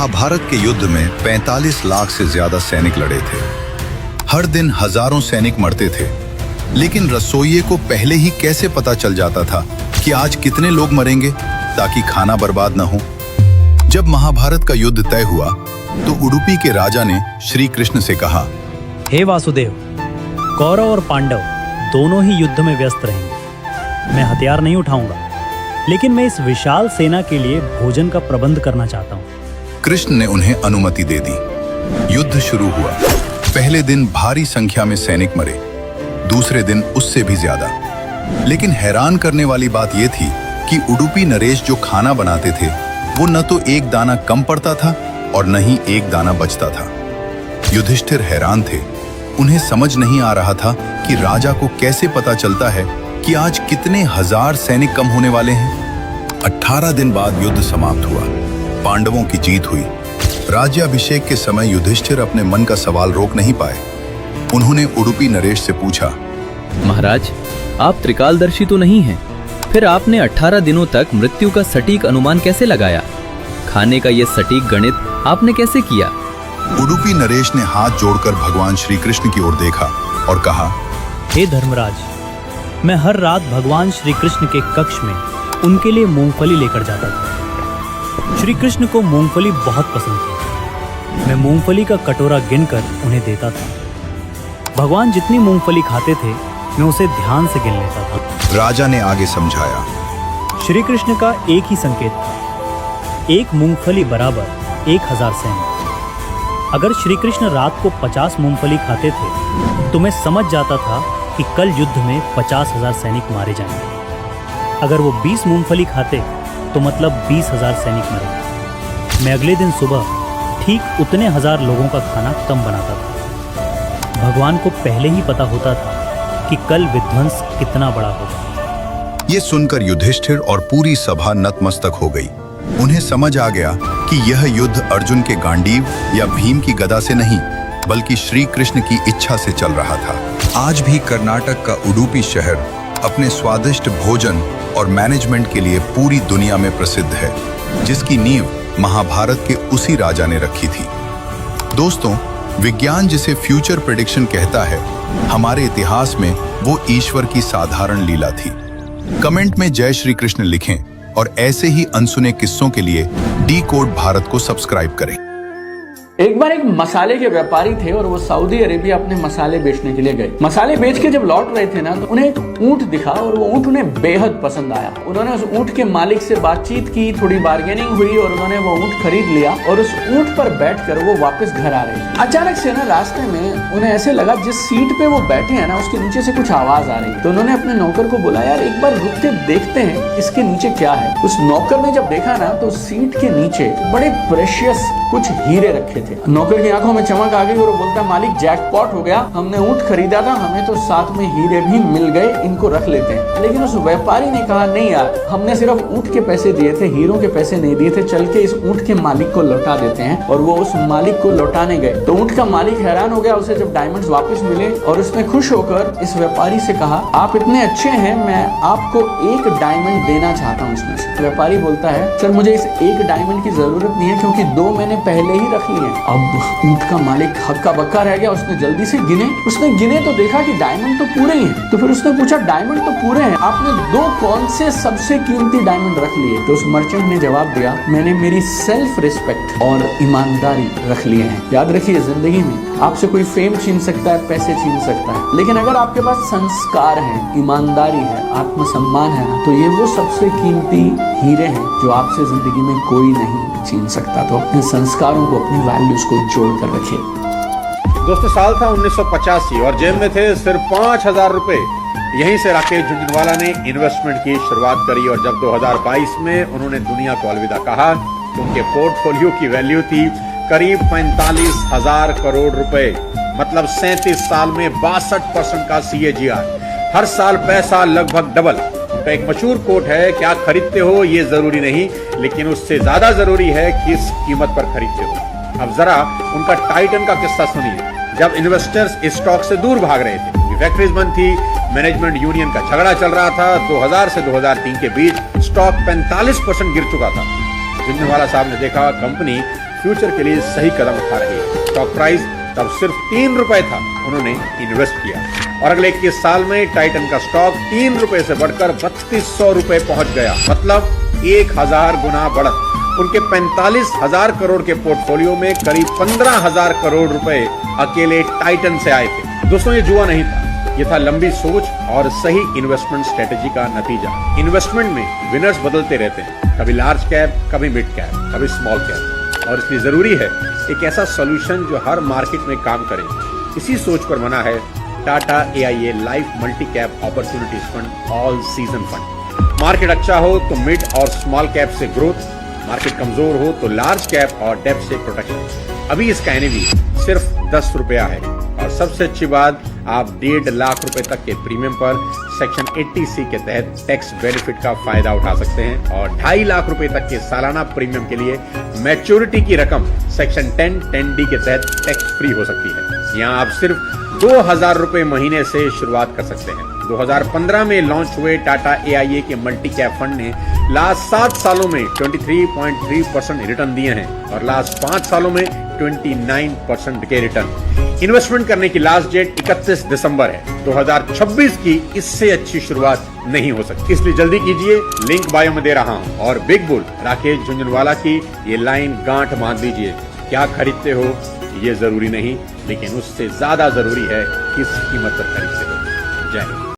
महाभारत के युद्ध में 45 लाख से ज्यादा सैनिक लड़े थे। हर दिन हजारों सैनिक मरते थे, लेकिन रसोइये को पहले ही कैसे पता चल जाता था कि आज कितने लोग मरेंगे ताकि खाना बर्बाद न हो। जब महाभारत का युद्ध तय हुआ तो उडुपी के राजा ने श्री कृष्ण से कहा, हे वासुदेव, कौरव और पांडव दोनों ही युद्ध में व्यस्त रहेंगे। मैं हथियार नहीं उठाऊंगा, लेकिन मैं इस विशाल सेना के लिए भोजन का प्रबंध करना चाहता हूँ। कृष्ण ने उन्हें अनुमति दे दी। युद्ध शुरू हुआ। पहले दिन भारी संख्या में सैनिक मरे, दूसरे दिन उससे भी ज्यादा। लेकिन हैरान करने वाली बात यह थी कि उडुपी नरेश जो खाना बनाते थे वो न तो एक दाना कम पड़ता था और न ही एक दाना बचता था। युधिष्ठिर हैरान थे। उन्हें समझ नहीं आ रहा था कि राजा को कैसे पता चलता है कि आज कितने हजार सैनिक कम होने वाले हैं। 18 दिन बाद युद्ध समाप्त हुआ। पांडवों की जीत हुई। राज्याभिषेक के समय युधिष्ठिर अपने मन का सवाल रोक नहीं पाए। उन्होंने उडुपी नरेश से पूछा, महाराज, आप त्रिकालदर्शी तो नहीं हैं, फिर आपने 18 दिनों तक मृत्यु का सटीक अनुमान कैसे लगाया? खाने का यह सटीक गणित आपने कैसे किया? उडुपी नरेश ने हाथ जोड़कर भगवान श्री कृष्ण की ओर देखा और कहा, हे धर्मराज, मैं हर रात भगवान श्री कृष्ण के कक्ष में उनके लिए मूंगफली लेकर जाता था। श्री कृष्ण को मूंगफली बहुत पसंद थी। मैं मूंगफली का कटोरा गिनकर उन्हें देता था। भगवान जितनी मूंगफली खाते थे मैं उसे ध्यान से गिन लेता था। राजा ने आगे समझाया, श्री कृष्ण का एक ही संकेत था, एक मूंगफली बराबर 1000 सैनिक। अगर श्री कृष्ण रात को 50 मूंगफली खाते थे तो मैं समझ जाता था कि कल युद्ध में 50,000 सैनिक मारे जाएंगे। अगर वो 20 मूंगफली खाते तो मतलब 20,000 सैनिक मरे। मैं अगले दिन सुबह ठीक उतने हजार लोगों का खाना कम बनाता था। भगवान को पहले ही पता होता था कि कल विध्वंस कितना बड़ा होगा। ये सुनकर युधिष्ठिर और पूरी सभा नतमस्तक हो गई। उन्हें समझ आ गया कि यह युद्ध अर्जुन के गांडीव या भीम की गदा से नहीं, बल्कि श्री कृष्ण की इच्छा से चल रहा था। आज भी कर्नाटक का उडुपी शहर अपने स्वादिष्ट भोजन और मैनेजमेंट के लिए पूरी दुनिया में प्रसिद्ध है, जिसकी नींव महाभारत के उसी राजा ने रखी थी। दोस्तों, विज्ञान जिसे फ्यूचर प्रेडिक्शन कहता है, हमारे इतिहास में वो ईश्वर की साधारण लीला थी। कमेंट में जय श्री कृष्ण लिखें और ऐसे ही अनसुने किस्सों के लिए डिकोड भारत को सब्सक्राइब करें। एक बार एक मसाले के व्यापारी थे और वो सऊदी अरेबिया अपने मसाले बेचने के लिए गए। मसाले बेच के जब लौट रहे थे ना, तो उन्हें एक ऊंट दिखा और वो ऊंट उन्हें बेहद पसंद आया। उन्होंने उस ऊंट के मालिक से बातचीत की, थोड़ी बार्गेनिंग हुई और उन्होंने वो ऊंट खरीद लिया और उस ऊंट पर बैठकर वो वापस घर आ रहे थे। अचानक से ना रास्ते में उन्हें ऐसे लगा जिस सीट पे वो बैठे हैं ना, उसके नीचे से कुछ आवाज आ रही है। तो उन्होंने अपने नौकर को बोला, यार एक बार रुक के देखते हैं इसके नीचे क्या है। उस नौकर ने जब देखा ना, तो सीट के नीचे बड़े प्रेशियस कुछ हीरे रखे थे। नौकर की आंखों में चमक आ गई और वो बोलता, मालिक जैकपॉट हो गया, हमने ऊंट खरीदा था, हमें तो साथ में हीरे भी मिल गए, इनको रख लेते हैं। लेकिन उस व्यापारी ने कहा, नहीं यार, हमने सिर्फ ऊंट के पैसे दिए थे, हीरों के पैसे नहीं दिए थे, चल के इस ऊंट के मालिक को लौटा देते हैं। और वो उस मालिक को लौटाने गए तो ऊंट का मालिक हैरान हो गया उसे जब डायमंड्स वापस मिले, और उसने खुश होकर इस व्यापारी से कहा, आप इतने अच्छे हैं, मैं आपको 1 डायमंड देना चाहता हूँ इसमें से। व्यापारी बोलता है, सर मुझे इस 1 डायमंड की जरूरत नहीं है, क्योंकि 2 मैंने पहले ही रख लिए। अब ऊंट का मालिक हक्का बक्का रह गया। उसने जल्दी से गिने तो देखा कि डायमंड तो पूरे ही हैं। तो फिर उसने पूछा, डायमंड तो पूरे हैं, आपने 2 कौन से सबसे कीमती डायमंड रख लिए? तो उस मर्चेंट ने जवाब दिया, मैंने मेरी सेल्फ रिस्पेक्ट और ईमानदारी रख लिए हैं। याद रखिए, जिंदगी में आपसे कोई फेम छीन सकता है, पैसे छीन सकता है, लेकिन अगर आपके पास संस्कार है, ईमानदारी है, आत्मसम्मान है ना, तो ये वो सबसे कीमती हीरे हैं जो आपसे जिंदगी में कोई नहीं छीन सकता। तो अपने संस्कारों को, अपनी वैल्यूज को जोड़ कर रखिए। दोस्तों, साल था 1985 और जेब में थे सिर्फ 5000 रुपए। यहीं से राकेश झुंझुनवाला ने इन्वेस्टमेंट की शुरुआत करी और जब 2022 में उन्होंने दुनिया को अलविदा कहा तो उनके पोर्टफोलियो की वैल्यू थी करीब 45,000 करोड़ रुपए। मतलब 37 साल में 62% का CAGR। हर साल पैसा लगभग डबल। उनका एक मशहूर कोट है, क्या खरीदते हो ये जरूरी नहीं, लेकिन उससे ज्यादा जरूरी है किस कीमत पर खरीदते हो। अब जरा उनका टाइटन का किस्सा सुनिए। जब इन्वेस्टर्स इस स्टॉक से दूर भाग रहे थे, फैक्ट्रीज बंद थी, मैनेजमेंट यूनियन का झगड़ा चल रहा था, 2000 से 2003 के बीच स्टॉक 45% गिर चुका था। झुंझुनवाला साहब ने देखा कंपनी फ्यूचर के लिए सही कदम उठा रही है। स्टॉक प्राइस तब सिर्फ 3 रुपए था, उन्होंने इन्वेस्ट किया और अगले 21 साल में टाइटन का स्टॉक 3 रुपए से बढ़कर 3200 रुपए पहुंच गया, मतलब 1000 गुना बढ़त। उनके 45,000 करोड़ के पोर्टफोलियो में करीब 15,000 करोड़ रुपए अकेले टाइटन से आए थे। दोस्तों, ये जुआ नहीं था, ये था लंबी सोच और सही इन्वेस्टमेंट स्ट्रेटेजी का नतीजा। इन्वेस्टमेंट में विनर्स बदलते रहते हैं, कभी लार्ज कैप, कभी मिड कैप, कभी स्मॉल कैप, और इसलिए जरूरी है एक ऐसा सॉल्यूशन जो हर मार्केट में काम करे। इसी सोच पर बना है Tata AIA life multi cap opportunities fund all season fund. Market अच्छा हो तो मिड और स्मॉल कैप से ग्रोथ, मार्केट कमजोर हो तो लार्ज कैप और डेप्थ से प्रोटेक्शन। अभी इसका एनएवी सिर्फ 10 रुपया है और सबसे अच्छी बात, आप 1.5 लाख रुपए तक के प्रीमियम पर सेक्शन 80C के तहत टैक्स बेनिफिट का फायदा उठा सकते हैं और 2.5 लाख रुपए तक के सालाना प्रीमियम के लिए मैच्योरिटी की रकम सेक्शन 10(10)D के तहत टैक्स फ्री हो सकती है। यहाँ आप सिर्फ 2,000 रुपए महीने से शुरुआत कर सकते हैं। 2015 में लॉन्च हुए टाटा AIA के मल्टी कैप फंड ने लास्ट 7 सालों में 23.3% रिटर्न दिए हैं और लास्ट 5 सालों में 29% के रिटर्न। इन्वेस्टमेंट करने की लास्ट डेट 31 दिसंबर है। 2026 की इससे अच्छी शुरुआत नहीं हो सकती, इसलिए जल्दी कीजिए, लिंक बायो में दे रहा हूं। और बिग बुल राकेश झुंझुनवाला की ये लाइन गांठ बांध दीजिए, क्या खरीदते हो ये जरूरी नहीं, लेकिन उससे ज्यादा जरूरी है किस कीमत पर खरीदते हो। जय हिंद।